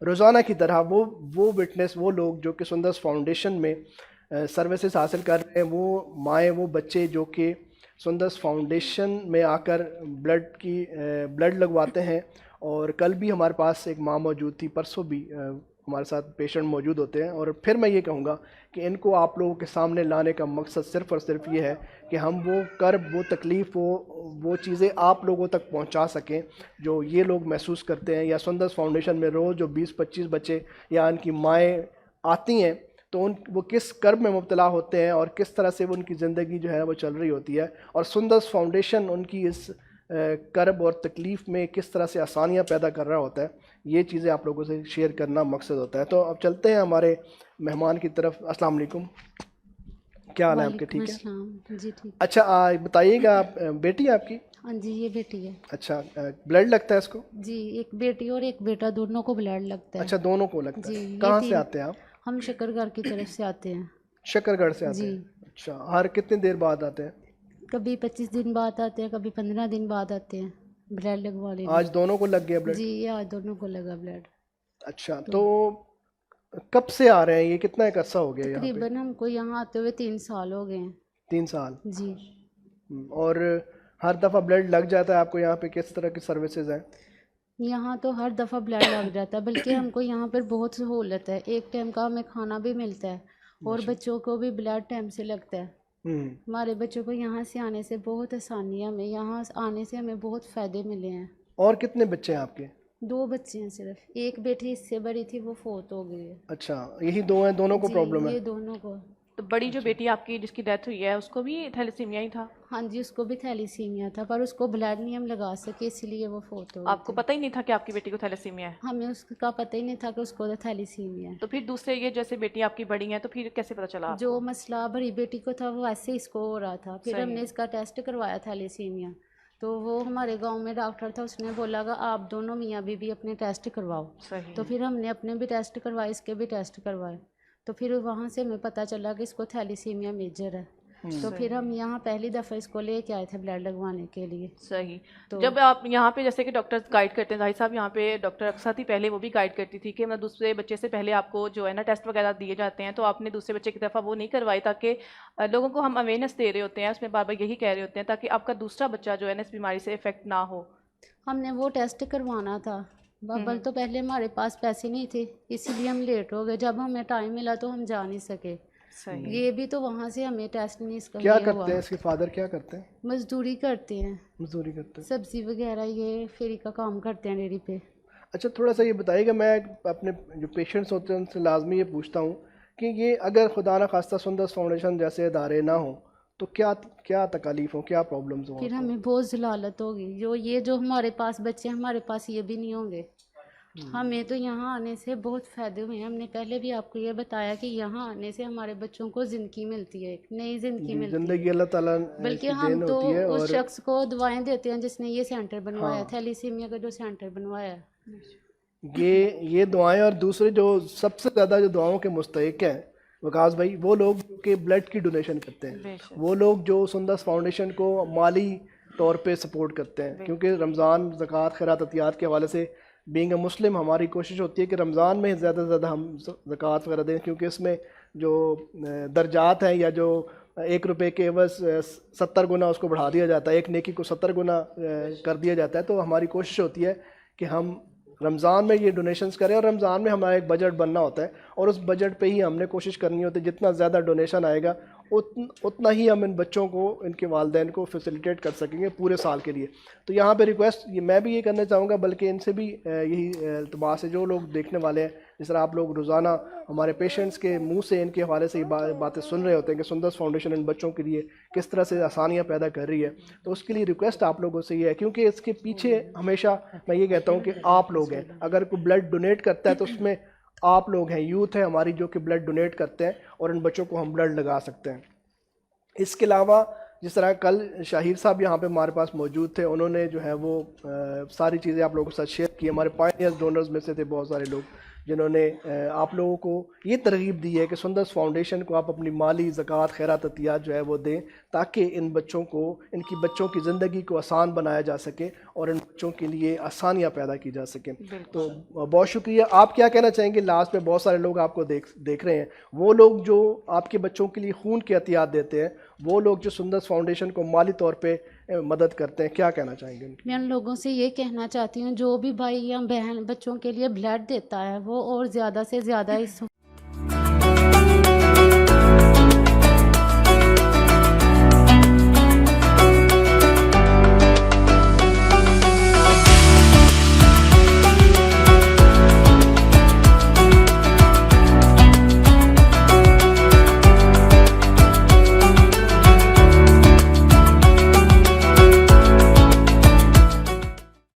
रोज़ाना की तरह वो विटनेस, वो लोग जो कि सुंदस फाउंडेशन में सर्विसेज हासिल कर रहे हैं, वो माएँ, वो बच्चे जो कि सुंदस फाउंडेशन में आकर ब्लड लगवाते हैं। और कल भी हमारे पास एक माँ मौजूद थी, परसों भी हमारे साथ पेशेंट मौजूद होते हैं। और फिर मैं ये कहूँगा कि इनको आप लोगों के सामने लाने का मकसद सिर्फ़ और सिर्फ ये है कि हम वो कर्ब, वो तकलीफ़, वो चीज़ें आप लोगों तक पहुंचा सकें जो ये लोग महसूस करते हैं। या सुंदस फाउंडेशन में रोज़ जो 20-25 बच्चे या उनकी माएँ आती हैं, तो वो किस कर्ब में मुब्तला होते हैं और किस तरह से वो उनकी ज़िंदगी जो है वो चल रही होती है, और सुंदस फाउंडेशन उनकी इस कर्ब और तकलीफ़ में किस तरह से आसानियाँ पैदा कर रहा होता है, ये चीज़ें आप लोगों से शेयर करना मकसद होता है। तो अब चलते हैं हमारे मेहमान की तरफ। अस्सलाम वालेकुम, क्या हाल है आपके? वालेकुम ठीक है। अस्सलाम जी ठीक। अच्छा, बताइएगा, आप बेटी है आपकी? हाँ जी ये बेटी है। अच्छा, ब्लड लगता है इसको? जी एक बेटी और एक बेटा, दोनों को ब्लड लगता है। अच्छा, दोनों को लगता जी है। ये कहाँ से तीन, आते हैं आप? हम शकरगढ़ की तरफ से आते हैं। शकरगढ़ से आते जी हैं। अच्छा, हर कितनी देर बाद आते हैं? कभी 25 दिन बाद आते हैं, कभी 15 दिन बाद आते हैं ब्लड लगवा लेने। आज दोनों को लग गया ब्लड? जी ये आज दोनों को लगा ब्लड। अच्छा, तो तो कब से आ रहे हैं? ये कितना एक अरसा हो गया यहाँ पे? तकरीबन हमको यहाँ आते हुए 3 साल हो गए हैं। 3 साल। जी और हर दफ़ा ब्लड लग जाता है आपको यहाँ पे? किस तरह की सर्विसेज हैं? यहाँ तो हर दफ़ा ब्लड लग जाता है, बल्कि हमको यहाँ पर बहुत सहूलत है। एक टाइम का हमें खाना भी मिलता है और अच्छा। बच्चों को भी ब्लड टाइम से लगता है। हम्म। हमारे बच्चों को यहाँ से आने से बहुत आसानी है, हमें यहाँ आने से हमें बहुत फ़ायदे मिले हैं। और कितने बच्चे हैं आपके? 2 बच्चे हैं सिर्फ, एक बेटी इससे बड़ी थी वो फोत हो गई है। अच्छा, यही दो हैं, दोनों को जी प्रॉब्लम है? ये दोनों को। तो बड़ी जो अच्छा। बेटी आपकी जिसकी डेथ हुई है उसको भी थैलेसीमिया ही था? हाँ जी उसको भी थैलीसीमिया था, पर उसको ब्लड नहीं हम लगा सके, इसलिए वो फोत हो गई आपको थी। पता ही नहीं था कि आपकी बेटी को थैलेसीमिया है? हमें उसका पता ही नहीं था कि उसको थैलीसीमिया है। तो फिर दूसरे ये जैसे बेटी आपकी बड़ी है तो फिर कैसे पता चला जो आपको? मसला बड़ी बेटी को था वो ऐसे इसको हो रहा था, फिर सही हमने है। इसका टेस्ट करवाया थैलीसीमिया। तो वो हमारे गांव में डॉक्टर था, उसने बोला कि आप दोनों मियाँ बीवी अपने टेस्ट करवाओ। सही तो है। फिर हमने अपने भी टेस्ट करवाए, इसके भी टेस्ट करवाए। तो फिर वहाँ से हमें पता चला कि इसको थैलीसीमिया मेजर है। तो सही फिर है। हम यहाँ पहली दफ़ा इसको लेके आए थे ब्लड लगवाने के लिए। सही। तो जब आप यहाँ पे जैसे कि डॉक्टर गाइड करते हैं, भाई साहब यहाँ पे डॉक्टर अक्सर थी पहले, वो भी गाइड करती थी कि मतलब दूसरे बच्चे से पहले आपको जो है ना टेस्ट वगैरह दिए जाते हैं, तो आपने दूसरे बच्चे की दफ़ा वो नहीं करवाई, ताकि लोगों को हम अवेयरनेस दे रहे होते हैं, उसमें बार बार यही कह रहे होते हैं ताकि आपका दूसरा बच्चा जो है ना इस बीमारी से इफेक्ट ना हो। हमने वो टेस्ट करवाना था, बबल तो पहले हमारे पास पैसे नहीं थे, इसीलिए हम लेट हो गए। जब हमें टाइम मिला तो हम जा नहीं सके। सही। ये भी तो वहाँ से हमें टेस्ट नहीं इसका क्या ये करते हुआ। हैं इसके फादर? क्या करते हैं? मजदूरी करते हैं, मजदूरी करते हैं। सब्जी वगैरह ये फेरी का काम करते हैं डेयरी पे। अच्छा, थोड़ा सा ये बताइएगा, मैं अपने जो पेशेंट्स होते हैं उनसे लाजमी ये पूछता हूँ कि ये अगर खुदा न खास्ता सुंदस फाउंडेशन जैसे इदारे ना हो तो क्या क्या तकालीफ हो, क्या प्रॉब्लम्स हो फिर आपको? हमें बहुत ज़लालत होगी, जो हमारे पास बच्चे हैं हमारे पास ये भी नहीं होंगे। हमें तो यहाँ आने से बहुत फ़ायदे हुए हैं। हमने पहले भी आपको ये बताया कि यहाँ आने से हमारे बच्चों को ज़िंदगी मिलती है, एक नई ज़िंदगी जी, मिलती है। ज़िंदगी अल्लाह ताला बल्कि की हम देन तो होती है। उस और शख्स को दुआएं देते हैं जिसने ये सेंटर बनवाया, हाँ, थैलीसीमिया का जो सेंटर बनवाया है। ये दुआएं, और दूसरे जो सबसे ज़्यादा जो दुआओं के मुस्तहिक हैं वकास भाई, वो लोग जो कि ब्लड की डोनेशन करते हैं, बेशक। वो लोग जो सुंदस फाउंडेशन को माली तौर पे सपोर्ट करते हैं। क्योंकि रमज़ान, ज़कात, खैरात, अतियात के हवाले से बीइंग अ मुस्लिम हमारी कोशिश होती है कि रमज़ान में ज़्यादा से ज़्यादा हम ज़कात वगैरह दें, क्योंकि इसमें जो दर्जात हैं, या जो 1 रुपये के एवज 70 गुना उसको बढ़ा दिया जाता है, एक नेकी को 70 गुना कर दिया जाता है। तो हमारी कोशिश होती है कि हम रमज़ान में ये डोनेशंस करें, और रमज़ान में हमारा एक बजट बनना होता है, और उस बजट पे ही हमने कोशिश करनी होती है जितना ज़्यादा डोनेशन आएगा उतना ही हम इन बच्चों को, इनके वालिदैन को फैसिलिटेट कर सकेंगे पूरे साल के लिए। तो यहाँ पे रिक्वेस्ट मैं भी ये करना चाहूँगा, बल्कि इनसे भी यही इल्तमास है, जो लोग देखने वाले हैं, जिस तरह आप लोग रोज़ाना हमारे पेशेंट्स के मुंह से इनके हवाले से बातें सुन रहे होते हैं कि सुंदस फाउंडेशन इन बच्चों के लिए किस तरह से आसानियाँ पैदा कर रही है, तो उसके लिए रिक्वेस्ट आप लोगों से ये है। क्योंकि इसके पीछे हमेशा मैं ये कहता हूँ कि आप लोग हैं। अगर कोई ब्लड डोनेट करता है तो उसमें आप लोग हैं, यूथ है हमारी, जो कि ब्लड डोनेट करते हैं, और इन बच्चों को हम ब्लड लगा सकते हैं। इसके अलावा जिस तरह कल शाहिर साहब यहाँ पे हमारे पास मौजूद थे, उन्होंने जो है वो सारी चीज़ें आप लोगों के साथ शेयर की। हमारे पायनियर्स डोनर्स में से थे बहुत सारे लोग जिन्होंने आप लोगों को ये तरगीब दी है कि सुंदस फाउंडेशन को आप अपनी माली ज़कात खैरात अतियात जो है वो दें, ताकि इन बच्चों को, इनकी बच्चों की ज़िंदगी को आसान बनाया जा सके और इन बच्चों के लिए आसानियाँ पैदा की जा सकें। तो बहुत शुक्रिया। आप क्या कहना चाहेंगे लास्ट में? बहुत सारे लोग आपको देख रहे हैं, वो लोग जो आपके बच्चों के लिए खून के एहतियात देते हैं, वो लोग जो सुंदस फाउंडेशन को माली तौर पे मदद करते हैं, क्या कहना चाहेंगे उनकी? मैं उन लोगों से ये कहना चाहती हूँ, जो भी भाई या बहन बच्चों के लिए ब्लड देता है वो और ज़्यादा से ज़्यादा इस